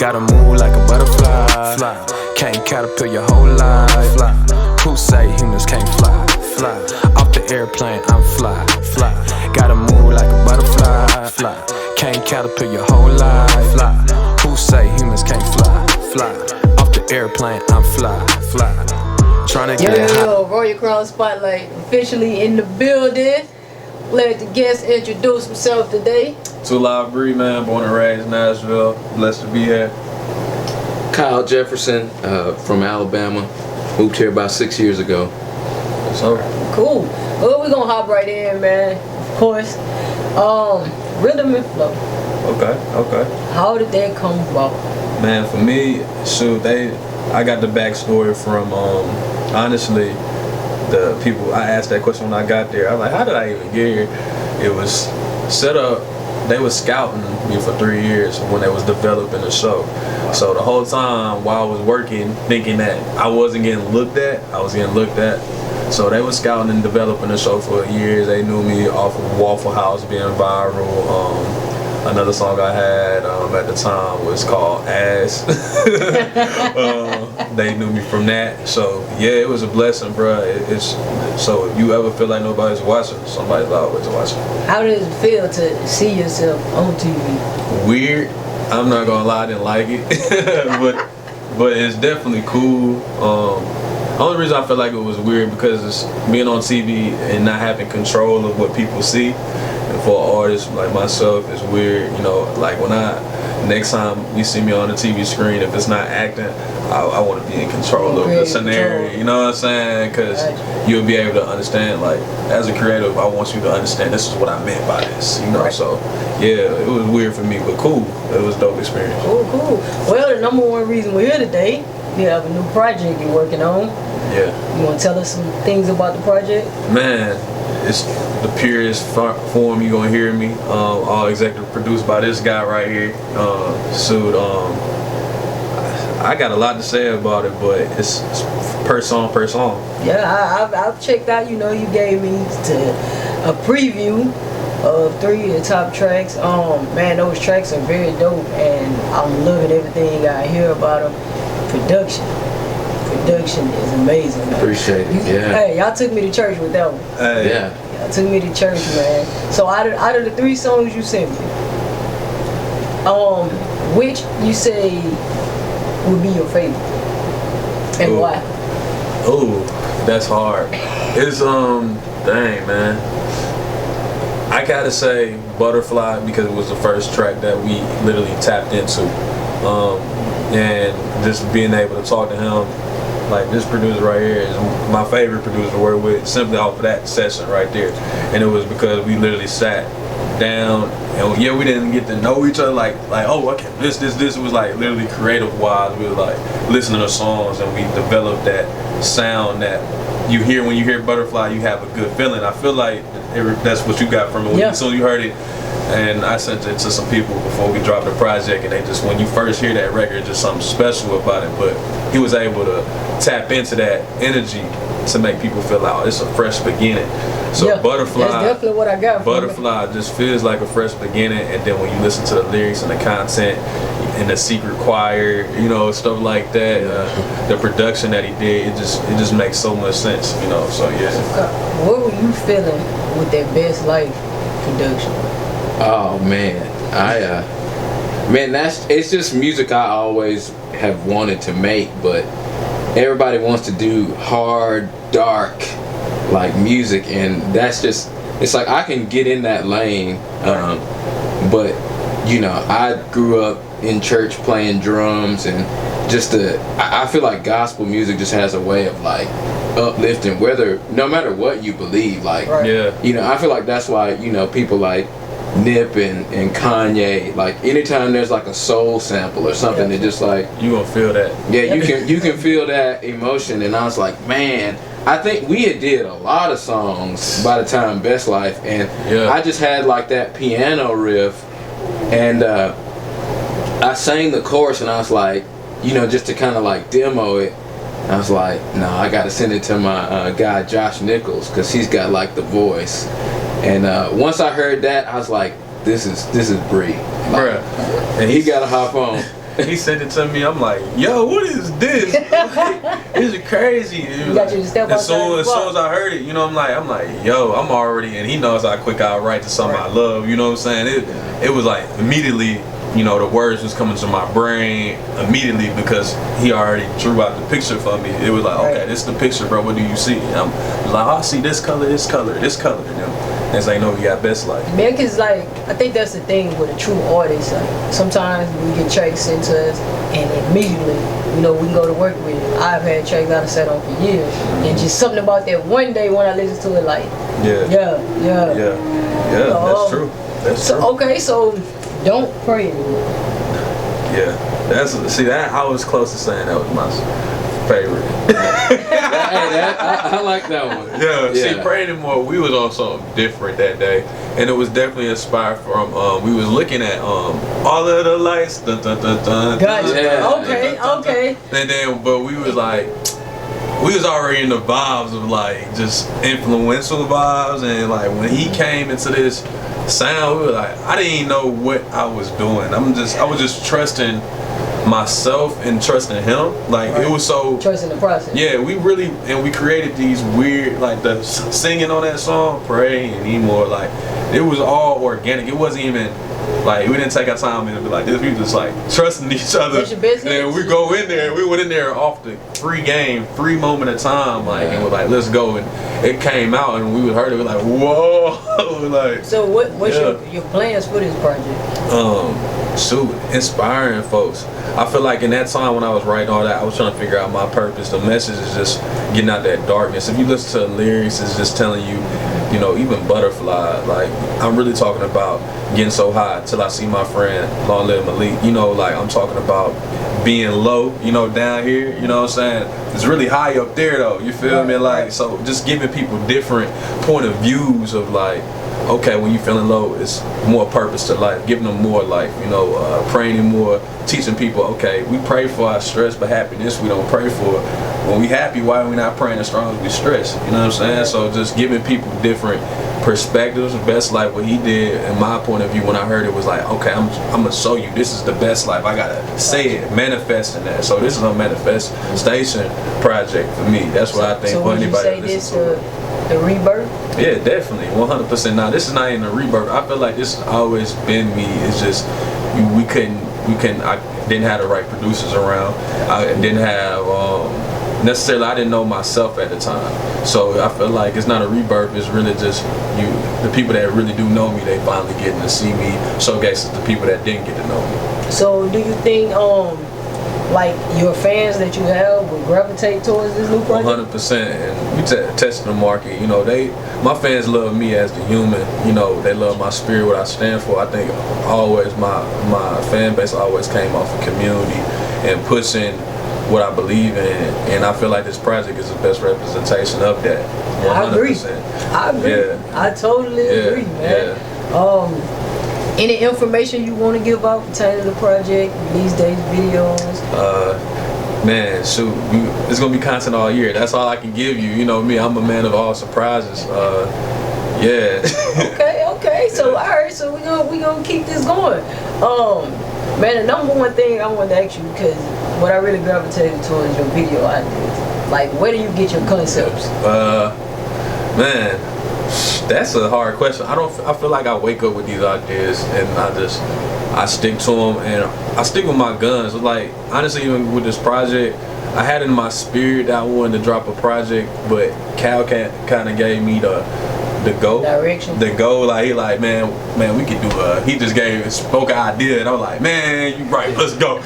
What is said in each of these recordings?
Gotta move like a butterfly. Fly. Can't caterpillar your whole life. Fly. Who say humans can't fly? Fly. Off the airplane, I'm fly. Fly. Gotta move like a butterfly. Fly. Can't caterpillar your whole life. Fly. Who say humans can't fly? Fly. Off the airplane, I'm fly. Fly. Tryna get high. Yo, Royal Crown Spotlight officially in the building. Let the guest introduce himself today. Two Live Bree, man, born and raised Nashville. Blessed to be here. Kyle Jefferson from Alabama. Moved here about 6 years ago. So Cool. Well, we're gonna hop right in, man. Of course. Rhythm and flow. Okay. How did that come about? Man, for me, shoot, I got the backstory from honestly, the people. I asked that question when I got there. I was like, how did I even get here? It was set up. They was scouting me for 3 years when they was developing the show. So the whole time while I was working, thinking that I wasn't getting looked at, I was getting looked at. So they was scouting and developing the show for years. They knew me off of Waffle House being viral. Another song I had at the time was called Ass. They knew me from that. So yeah, it was a blessing, bro. So if you ever feel like nobody's watching, somebody's always watching. How does it feel to see yourself on TV? Weird. I'm not gonna lie, I didn't like it, but it's definitely cool. Only reason I feel like it was weird because it's being on TV and not having control of what people see. And for an artist like myself, it's weird. You know, like next time you see me on the TV screen, if it's not acting, I want to be in control of the scenario. You know what I'm saying? Because you'll be able to understand. Like as a creative, I want you to understand this is what I meant by this. You know, Right. So yeah, it was weird for me, but cool. It was a dope experience. Cool. Well, the number one reason we're here today, you have a new project you're working on. Yeah. You want to tell us some things about the project? Man, it's the purest form you gonna hear me. All executive produced by this guy right here. I got a lot to say about it, but it's per song. Yeah, I've checked out. You know, you gave me a preview of 3 of the top tracks. Man, those tracks are very dope, and I'm loving everything I hear about them. Production is amazing, man. Appreciate it. Yeah. Hey, y'all took me to church with that one. Hey. Yeah. Y'all took me to church, man. So out of the 3 songs you sent me, which you say would be your favorite, and Ooh. why? Ooh, that's hard. It's dang, man. I gotta say Butterfly because it was the first track that we literally tapped into, and just being able to talk to him. Like this producer right here is my favorite producer to work with, simply off of that session right there. And it was because we literally sat down and yeah, we didn't get to know each other like oh okay this it was like literally creative wise. We were like listening to songs and we developed that sound that you hear when you hear Butterfly. You have a good feeling. I feel like that's what you got from it. Yeah. So you heard it. And I sent it to some people before we dropped the project, and they just, when you first hear that record, just something special about it. But he was able to tap into that energy to make people feel like, oh, it's a fresh beginning. So Yeah, Butterfly, that's definitely what I got from it. Butterfly just feels like a fresh beginning. And then when you listen to the lyrics and the content and the secret choir, you know, stuff like that, the production that he did, it just makes so much sense, you know. So yeah. What were you feeling with that Best Life production? Oh man, it's just music I always have wanted to make, but everybody wants to do hard, dark, like music, and that's just, it's like I can get in that lane, but you know, I grew up in church playing drums, and I feel like gospel music just has a way of like uplifting, no matter what you believe, like Yeah. you know, I feel like that's why, you know, people like Nip and Kanye, like anytime there's like a soul sample or something, it just like You gonna feel that. yeah, you can feel that emotion. And I was like, man, I think we had did a lot of songs by the time Best Life, and Yeah. I just had like that piano riff, and I sang the chorus, and I was like, you know, just to kind of like demo it, I was like, no, I gotta send it to my guy Josh Nichols, because he's got like the voice. And once I heard that, I was like, this is Bree. Like, Bruh. and he gotta hop on. He sent it to me. I'm like, yo, what is this? This is crazy. You got you to step as soon outside as I heard it, you know, I'm like, yo, I'm already, and he knows how quick I write to something I love. You know what I'm saying? It was like immediately, you know, the words was coming to my brain immediately because he already drew out the picture for me. It was like, okay, this is the picture, bro. What do you see? And I'm like, oh, I see this color, this color, this color. You know, and it's like, no, we got best life. Man, cause like I think that's the thing with a true artist. Like sometimes we get tracks sent to us, and immediately, you know, we can go to work with it. I've had tracks that I sat on for years, and just something about that one day when I listen to it, like, yeah, that's true. That's true. Okay, so don't pray anymore. Yeah, that I was close to saying that was my favorite. I like that one. Yeah, see, Pray Anymore, we was on something different that day, and it was definitely inspired from, we was looking at all of the lights, dun, dun, dun, dun, Gotcha. dun, Okay. And then, but we was like, we was already in the vibes of like just influential vibes, and like when he came into this sound, we were like, I didn't even know what I was doing. I was just trusting myself and trusting him. Like it was so trusting the process. Yeah, we created these weird, like the singing on that song, Pray Anymore, like it was all organic. It wasn't even like we didn't take our time and be like this. We just like trusting each other. That's your business. And we go in there. We went in there off the free moment of time, like, and we're like, let's go. And it came out, and we heard it. We're like, whoa, like. So what's your plans for this project? Shoot, inspiring folks. I feel like in that time when I was writing all that, I was trying to figure out my purpose. The message is just getting out that darkness. If you listen to the lyrics, it's just telling you, you know, even Butterfly, like I'm really talking about getting so high till I see my friend, Long Live Malik. You know, like I'm talking about being low, you know, down here, you know what I'm saying? It's really high up there though, you feel me? Like, so just giving people different point of views of like, okay, when you feeling low, it's more purpose to life, giving them more life, you know, praying more, teaching people, okay, we pray for our stress, but happiness we don't pray for. When we happy, why are we not praying as strong as we stress? You know what I'm saying? So just giving people different perspectives. Best life, what he did, in my point of view, when I heard it was like, okay, I'm gonna show you this is the best life. I gotta say it, manifesting that. So this is a manifestation project for me. That's what I think so for would anybody. You say this the rebirth? Yeah, definitely, 100%. Now this is not even a rebirth. I feel like this has always been me. It's just we couldn't. I didn't have the right producers around. I didn't have necessarily. I didn't know myself at the time. So I feel like it's not a rebirth. It's really just the people that really do know me. They finally getting to see me showcase to the people that didn't get to know me. So do you think like your fans that you have will gravitate towards this new project? 100%. And we testing the market. You know, my fans love me as the human. You know, they love my spirit, what I stand for. I think always my fan base always came off of community and pushing what I believe in, and I feel like this project is the best representation of that. 100%. I agree. Yeah. I totally agree, man. Yeah. Any information you want to give out pertaining to the project, these days videos? Man, shoot, it's gonna be content all year. That's all I can give you. You know me, I'm a man of all surprises. Yeah. Okay. So all right, so we gonna keep this going. Man, the number one thing I want to ask you, because what I really gravitated towards your video ideas, like where do you get your concepts? Man, that's a hard question. I feel like I wake up with these ideas and I stick to them, and I stick with my guns. Like honestly, even with this project, I had in my spirit that I wanted to drop a project, but Cal kind of gave me the go direction. The go, like he like, man, we could do he just spoke an idea, and I was like, man, you right, let's go.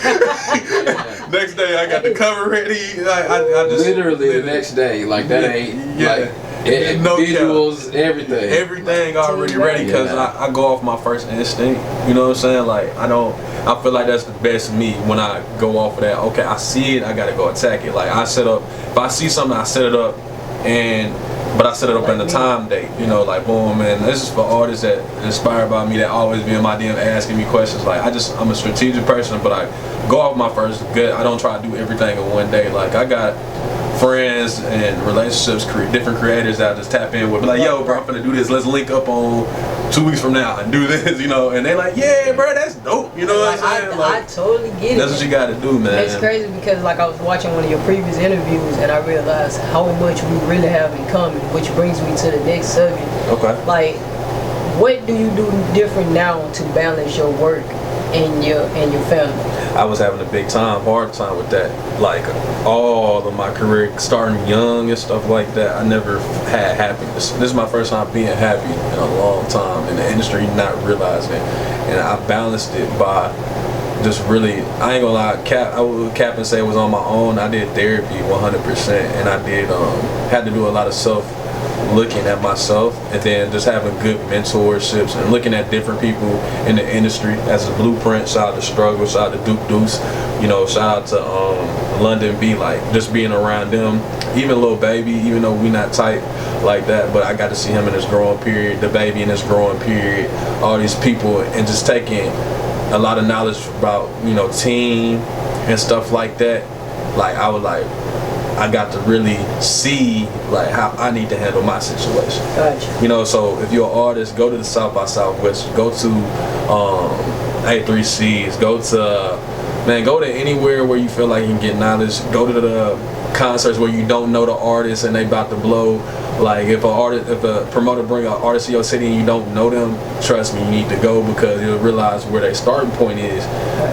Next day I got the cover ready. I just literally the next day, like that ain't like no visuals, everything already ready, because I go off my first instinct. You know what I'm saying? Like I feel like that's the best me when I go off of that. Okay, I see it, I gotta go attack it. Like I set up, if I see something, I set it up, but I set it up in the time date, you know, like boom, man. This is for artists that inspired by me, that always be in my DM asking me questions. Like I'm a strategic person, but I go off my first gut. I don't try to do everything in one day. Like I got friends and relationships, different creators that I just tap in with, be like, yo, bro, I'm gonna do this. Let's link up on 2 weeks from now and do this, you know. And they like, yeah, bro, that's dope. You know what I'm saying? I totally get it. That's what you got to do, man. It's crazy because like I was watching one of your previous interviews and I realized how much we really have in common, which brings me to the next subject. Okay. Like, what do you do different now to balance your work and your family? I was having a hard time with that. Like all of my career, starting young and stuff like that, I never had happiness. This is my first time being happy in a long time in the industry, not realizing it. And I balanced it by just really, I ain't gonna lie, I would cap and say it was on my own. I did therapy 100%, and I did had to do a lot of looking at myself, and then just having good mentorships and looking at different people in the industry as a blueprint. Shout out to Struggle, shout out to Duke Deuce, you know, shout out to London B, like just being around them, even Lil Baby, even though we not tight like that, but I got to see him in his growing period, the Baby in his growing period, all these people, and just taking a lot of knowledge about, you know, team and stuff like that. Like I got to really see like how I need to handle my situation. Gotcha. You know, so if you're an artist, go to the South by Southwest, go to A3Cs, go to anywhere where you feel like you can get knowledge. Go to the concerts where you don't know the artist and they about to blow. Like if a promoter bring an artist to your city and you don't know them, trust me, you need to go because you'll realize where their starting point is.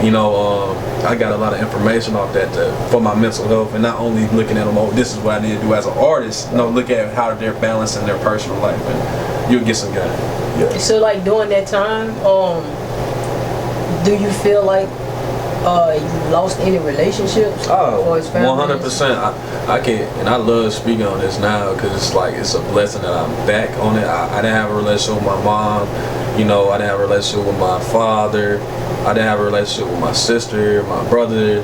You know, I got a lot of information off that for my mental health, and not only looking at them, oh, this is what I need to do as an artist. No, look at how they're balancing their personal life, and you'll get some good. Yeah. So like during that time, do you feel like you lost any relationships? Oh, 100%. I can, and I love speaking on this now because it's like it's a blessing that I'm back on it. I didn't have a relationship with my mom, you know. I didn't have a relationship with my father. I didn't have a relationship with my sister, my brother.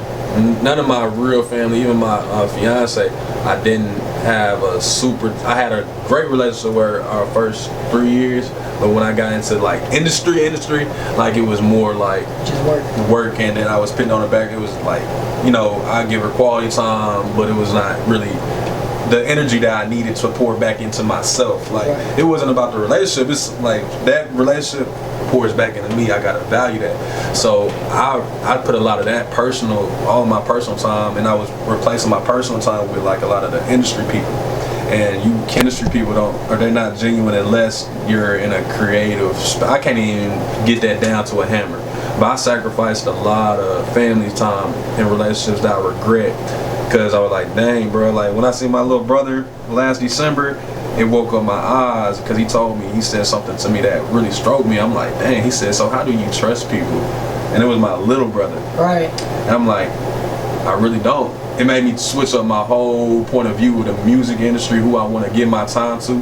None of my real family, even my fiance. I didn't have I had a great relationship with our first 3 years. But when I got into like industry, like it was more like just work, and then I was putting on the back. It was like, you know, I give her quality time, but it was not really the energy that I needed to pour back into myself. Like It wasn't about the relationship. It's like that relationship pours back into me. I gotta value that. So I put a lot of that all of my personal time, and I was replacing my personal time with like a lot of the industry people. And industry people they're not genuine unless you're in a creative. I can't even get that down to a hammer. But I sacrificed a lot of family time and relationships that I regret because I was like, dang, bro. Like when I see my little brother last December, it woke up my eyes because he said something to me that really stroked me. I'm like, dang. He said, so how do you trust people? And it was my little brother. Right. And I'm like, I really don't. It made me switch up my whole point of view of the music industry, who I want to give my time to.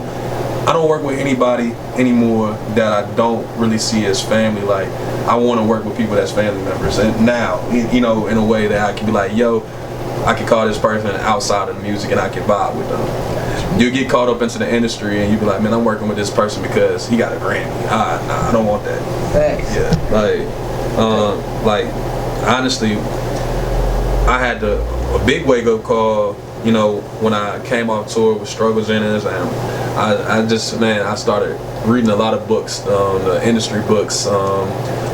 I don't work with anybody anymore that I don't really see as family. Like, I want to work with people that's family members. And now, you know, in a way that I can be like, yo, I can call this person outside of the music and I can vibe with them. You get caught up into the industry and you be like, man, I'm working with this person because he got a Grammy. I don't want that. Thanks. Yeah, like honestly, I had a big wake up call, you know, when I came off tour with Struggles in it, and I started reading a lot of books, the industry books.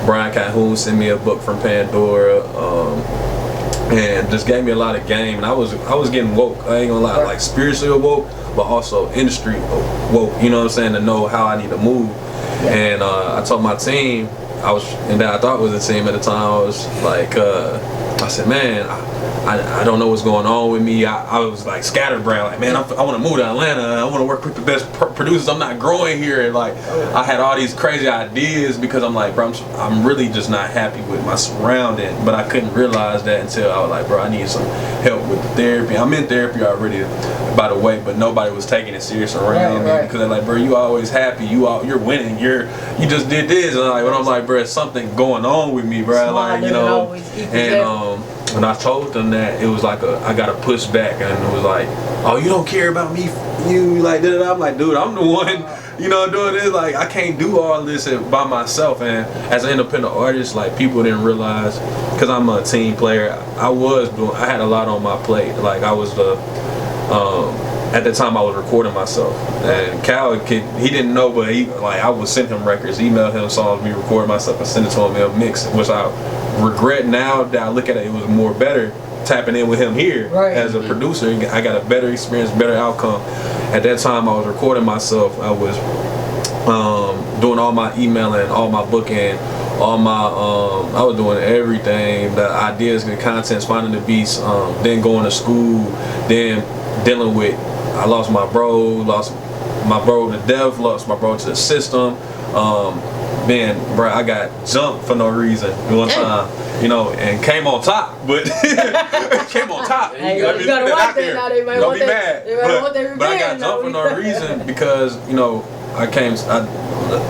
Brian Calhoun sent me a book from Pandora, and just gave me a lot of game, and I was getting woke. I ain't gonna lie, like spiritually woke, but also industry woke. You know what I'm saying? To know how I need to move. Yeah. And I told my team, and that I thought was a team at the time. I was like, I said, man, I don't know what's going on with me. I was like scatterbrained, like, man, I want to move to Atlanta. I want to work with the best producers. I'm not growing here. And like, I had all these crazy ideas because I'm like, bro, I'm really just not happy with my surrounding. But I couldn't realize that until I was like, bro, I need some help with the therapy. I'm in therapy already, by the way, but nobody was taking it serious around me because they're like, bro, you always happy. You're winning. You just did this. And I'm like, bro, it's something going on with me, bro. Like, you know, and when I told them that, it was like I got to push back, and it was like, oh, you don't care about me, you like da da da. I'm like, dude, I'm the one, you know, doing this. Like, I can't do all this by myself. And as an independent artist, like, people didn't realize, because I'm a team player, I had a lot on my plate. Like, I was At the time I was recording myself, and Cal he didn't know, but I would send him records, email him songs, me recording myself and send it to him in a mix, which I regret now that I look at it was more better tapping in with him here as a producer. I got a better experience, better outcome. At that time I was recording myself, I was doing all my emailing, all my booking, all my I was doing everything, the ideas, the contents, finding the beats, then going to school, then dealing with, I lost my bro to death, lost my bro to the system. Man, bro, I got jumped for no reason one time, and came on top, but came on top. Hey, you gotta watch that now. They might want that. They might want that revenge. But I got jumped for no reason because I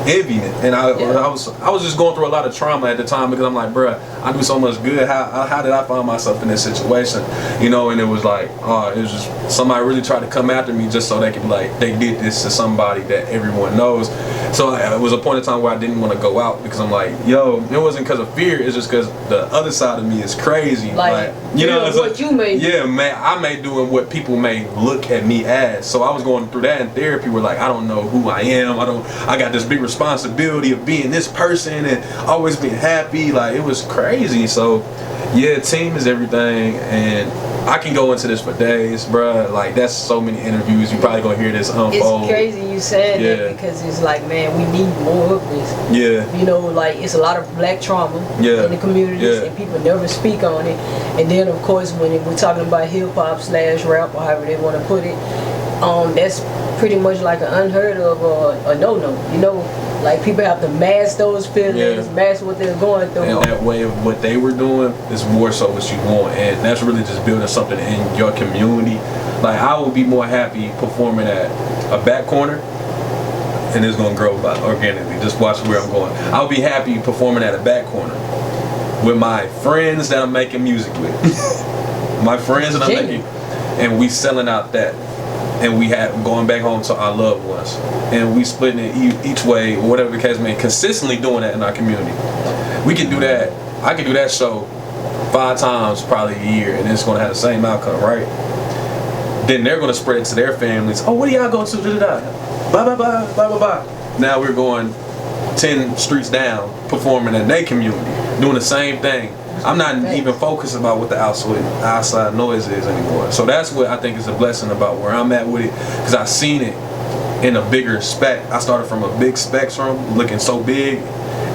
envied it, and I was just going through a lot of trauma at the time because I'm like, bruh, I do so much good. How did I find myself in this situation? And it was like, it was just somebody really tried to come after me just so they could they did this to somebody that everyone knows. So it was a point in time where I didn't want to go out because I'm like, yo, it wasn't because of fear. It's just because the other side of me is crazy. What you may do. Yeah, man, I may do and what people may look at me as. So I was going through that in therapy where I don't know who I am. I got this big responsibility of being this person and always being happy. It was crazy. So yeah, team is everything, and I can go into this for days, bruh. That's so many interviews. You probably gonna hear this unfold. It's crazy you said that because it's man, we need more of this. Yeah. It's a lot of black trauma in the communities, and people never speak on it. And then of course when we're talking about hip hop / rap or however they want to put it, that's pretty much an unheard of a no-no. People have to mask those feelings, mask what they're going through. And that way of what they were doing is more so what you want, and that's really just building something in your community. I would be more happy performing at a back corner, and it's gonna grow organically. Just watch where I'm going. I would be happy performing at a back corner with my friends that I'm making music with. My friends that I'm making, and we selling out that. And we had going back home to our loved ones, and we splitting it each way, whatever the case may be, consistently doing that in our community. We can do that. I can do that show 5 times probably a year, and it's gonna have the same outcome, right? Then they're gonna spread it to their families. Oh, what do y'all go to? Bye bye bye bye bye bye. Now we're going 10 streets down, performing in their community, doing the same thing. I'm not even focused about what the outside noise is anymore. So that's what I think is a blessing about where I'm at with it, because I've seen it in a bigger spec. I started from a big spectrum, looking so big,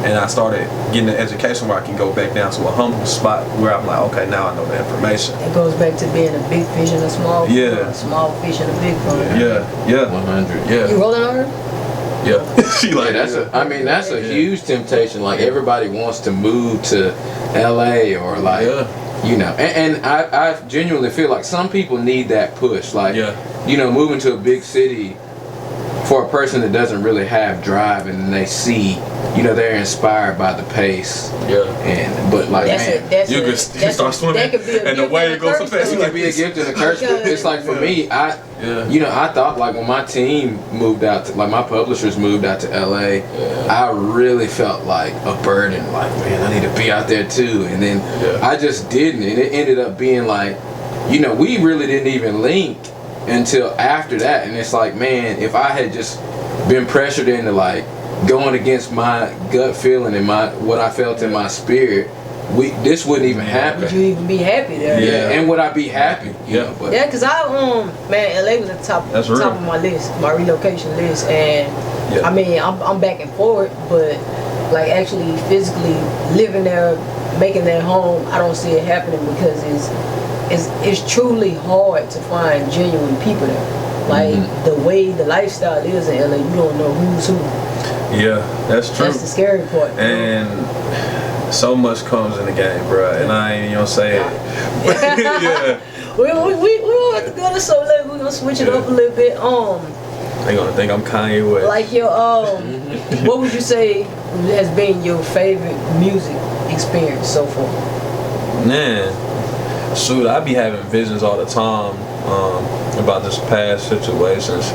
and I started getting the education where I can go back down to a humble spot where I'm like, okay, now I know the information. It goes back to being a big fish in a small pond, a small fish in a big pond. Yeah. 100. Yeah. You rolling on her? Yeah. She that's a huge temptation. Everybody wants to move to LA or and I genuinely feel like some people need that push. Moving to a big city for a person that doesn't really have drive, and they see, they're inspired by the pace. Yeah. You could start swimming, and the way it goes so fast. It can be a gift and a curse. It's for me, I thought when my team moved out to, my publishers moved out to LA, I really felt a burden. Man, I need to be out there too. And then I just didn't, and it ended up being we really didn't even link until after that. And it's man, if I had just been pressured into going against my gut feeling and what I felt in my spirit, this wouldn't even happen. Would you even be happy there? Yeah, and would I be happy? Because LA was at the top of my list, my relocation list, and I'm back and forth, but actually physically living there, making that home, I don't see it happening because it's truly hard to find genuine people there. The way the lifestyle is in LA, you don't know who's who. Yeah, that's true. That's the scary part. And so much comes in the game, bro. And I ain't even gonna say it. Yeah. We don't have to go to so late. We're gonna switch it up a little bit. They gonna think I'm Kanye West. Your what would you say has been your favorite music experience so far? Man, shoot, I be having visions all the time about just past situations.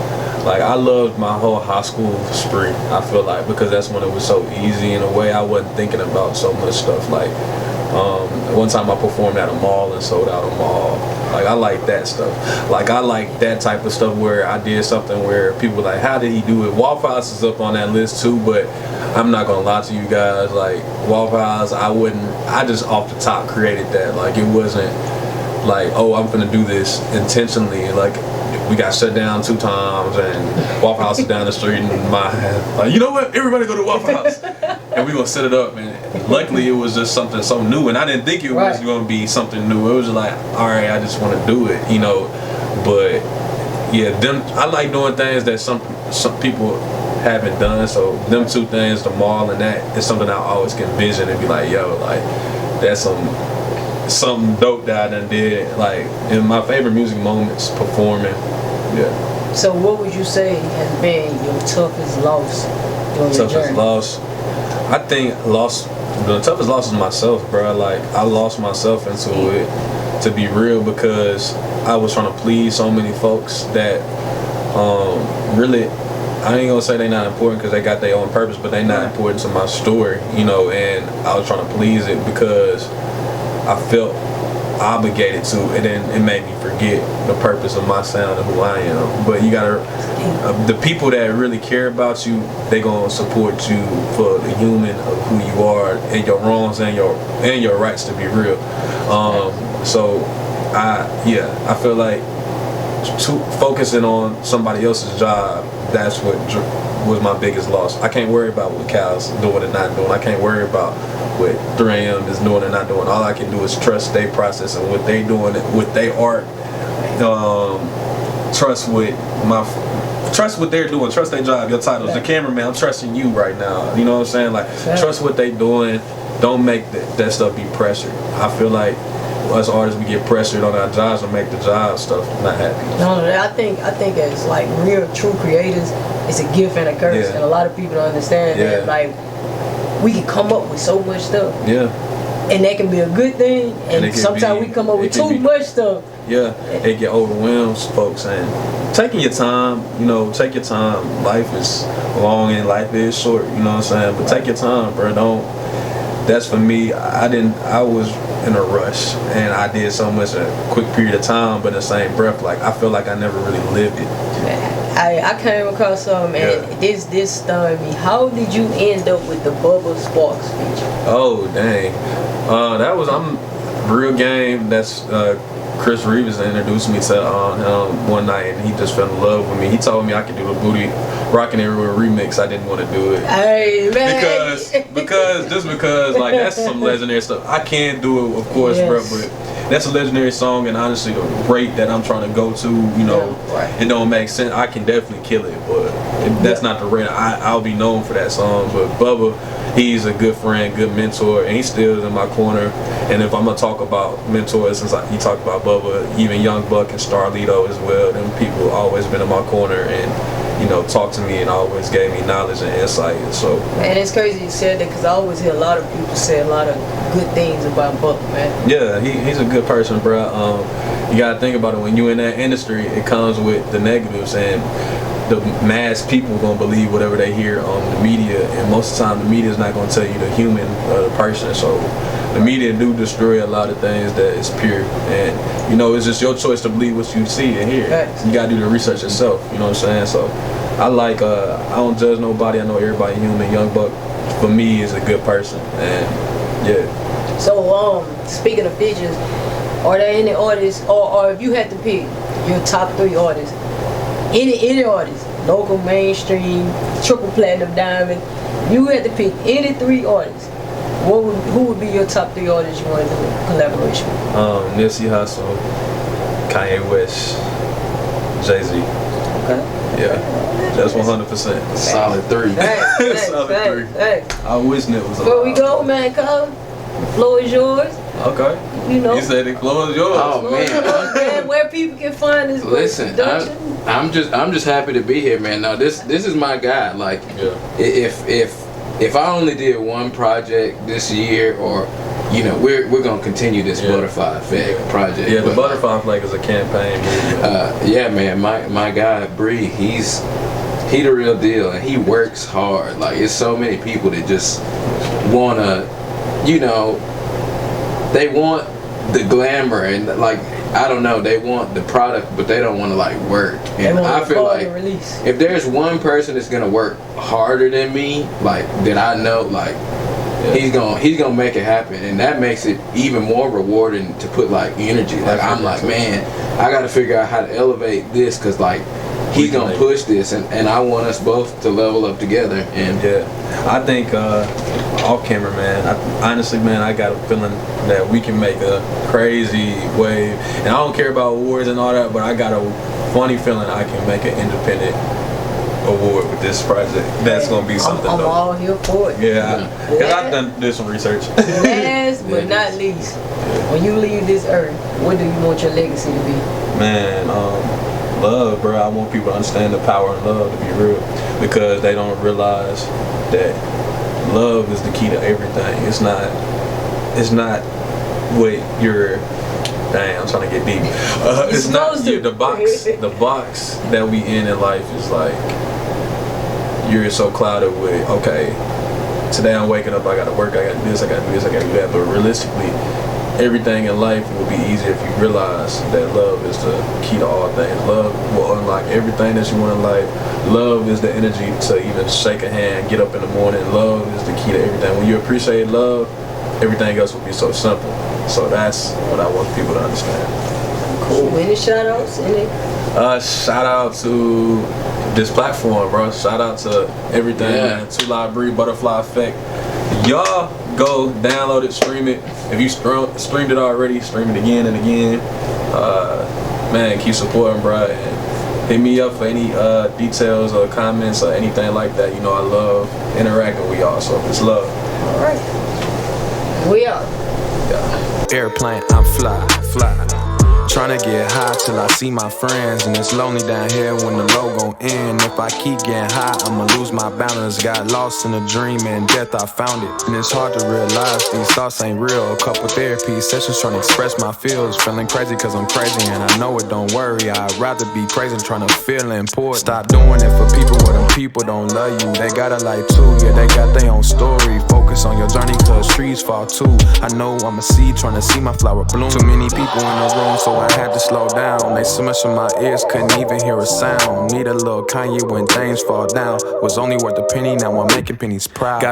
I loved my whole high school spree, I feel because that's when it was so easy in a way. I wasn't thinking about so much stuff One time I performed at a mall and sold out a mall. Like, I like that stuff. Like, I like that type of stuff where I did something where people were like, how did he do it? Waffle House is up on that list too, but I'm not gonna lie to you guys. Like, Waffle House, I just off the top created that. Like, it wasn't like, oh, I'm gonna do this intentionally. Like, we got shut down 2 times, and Waffle House is down the street, and like, you know what? Everybody go to Waffle House, and we gonna set it up. And luckily, it was just something so new, and I didn't think it was gonna be something new. It was just like, all right, I just want to do it, you know. But yeah, I like doing things that some people haven't done. So them 2 things, the mall and that, is something I always can envision and be like, yo, like, that's something dope that I done did. Like, in my favorite music moments, performing. Yeah. So what would you say has been your toughest loss during your journey? Toughest loss? I think the toughest loss is myself, bro. Like, I lost myself into it, to be real, because I was trying to please so many folks that really, I ain't gonna say they not important because they got their own purpose, but they not important to my story, you know. And I was trying to please it because I felt obligated to, and then it made me forget the purpose of my sound and who I am. But you gotta, the people that really care about you, they gonna support you for the human of who you are and your wrongs and your rights, to be real. So I feel like focusing on somebody else's job, that's what was my biggest loss. I can't worry about what Cal's doing and not doing. I can't worry about what 3AM is doing and not doing. All I can do is trust their process and what they doing with their art. Trust what they're doing. Trust their job. Your titles. The cameraman, I'm trusting you right now. You know what I'm saying? Like, trust what they doing. Don't make that stuff be pressured. I feel like us artists, we get pressured on our jobs and make the job stuff not happy. No, I think as like real true creators, it's a gift and a curse, and a lot of people don't understand that. Like, we can come up with so much stuff. Yeah. And that can be a good thing, and sometimes we come up with too much stuff. Yeah, it get overwhelms folks, and taking your time, you know, take your time. Life is long and life is short, you know what I'm saying? But take your time, bro. That's for me. I was in a rush, and I did so much in a quick period of time, but in the same breath, like, I feel like I never really lived it. I came across something, and this stunned me. How did you end up with the Bubba Sparxxx feature? Oh, dang. That was, real game. That's Chris Reeves introduced me to him one night, and he just fell in love with me. He told me I could do the Booty Rockin' Everywhere remix. I didn't want to do it. Hey, man. Because like, that's some legendary stuff. I can do it, of course, bro, but that's a legendary song, and honestly, the rate that I'm trying to go to, you know, it don't make sense. I can definitely kill it, but that's not the rate. I'll be known for that song. But Bubba, he's a good friend, good mentor, and he still is in my corner. And if I'm gonna talk about mentors, since you talked about Bubba, even Young Buck and Starlito as well, them people always been in my corner and, you know, talked to me and always gave me knowledge and insight. And so, man, it's crazy you said that, because I always hear a lot of people say a lot of good things about Buck, man. Yeah, he's a good person, bro. You gotta think about it. When you in that industry, it comes with the negatives, and the mass people gonna believe whatever they hear on the media, and most of the time the media is not gonna tell you the human the person. So the media do destroy a lot of things that is pure, and, you know, it's just your choice to believe what you see and hear. You gotta do the research yourself, you know what I'm saying? So I I don't judge nobody. I know everybody human. Young Buck, for me, is a good person, and yeah. So speaking of features, are there any artists, or if you had to pick your top 3 artists, any artist, local, mainstream, triple platinum, diamond, you had to pick any 3 artists, who would be your top 3 artists you want to do a collaboration with? Nipsey Hussle, Kanye West, Jay-Z. Okay. Yeah, that's 100%. Solid 3. Solid 3. I wish Nip was alive. Before we go, man, come. The floor is yours. Okay. You know. You said the floor is yours. Oh, man. Where people can find this. Listen, I'm just happy to be here, man. Now this is my guy. Like, if I only did one project this year, or, you know, we're gonna continue this Butterfly Effect project. Yeah, the Butterfly Effect is a campaign. Yeah, man. My guy Bree, he the real deal, and he works hard. Like, it's so many people that just wanna, you know, they want the glamour and like I don't know, they want the product, but they don't want to like work. And I feel like if there's one person that's gonna work harder than me, like that I know, like he's gonna make it happen, and that makes it even more rewarding to put like energy. Like I'm like, man, I gotta figure out how to elevate this, cause like he's gonna push this, and I want us both to level up together. And I think off camera, man, honestly, man, I got a feeling that we can make a crazy wave, and I don't care about awards and all that, but I got a funny feeling I can make an independent award with this project. That's gonna be something. I'm all here for it. Yeah, because I've did some research. Last but not least, when you leave this earth, what do you want your legacy to be? Man, love, bro. I want people to understand the power of love, to be real, because they don't realize that love is the key to everything. It's not what you're. Dang, I'm trying to get deep. It's not the box. The box that we in life is like you're so clouded with. Okay, today I'm waking up. I gotta work. I gotta do this. I gotta do this. I gotta do that. But realistically, everything in life will be easier if you realize that love is the key to all things. Love will unlock everything that you want in life. Love is the energy to even shake a hand, get up in the morning. Love is the key to everything. When you appreciate love, everything else will be so simple. So that's what I want people to understand. Cool. Any shout outs? Shout out to this platform, bro. Shout out to everything, man. 2 Live Breed, Butterfly Effect. Y'all go download it, stream it. If you streamed it already, stream it again and again. Man, keep supporting, bro. And hit me up for any details or comments or anything like that. You know I love interacting with y'all, so it's love. All right. We out. Airplane, I'm fly. Tryna get high till I see my friends, and it's lonely down here when the low gon' end. If I keep getting high, I'ma lose my balance. Got lost in a dream and death, I found it. And it's hard to realize these thoughts ain't real. A couple therapy sessions tryna express my feels. Feeling crazy cause I'm crazy and I know it, don't worry. I'd rather be crazy than tryna feel important. Stop doing it for people where them people don't love you. They got a life too, yeah, they got their own story. Focus on your journey cause trees fall too. I know I'm a seed tryna see my flower bloom. Too many people in the room, so I had to slow down. They so much in my ears, couldn't even hear a sound. Need a little Kanye when things fall down. Was only worth a penny, now I'm making pennies proud.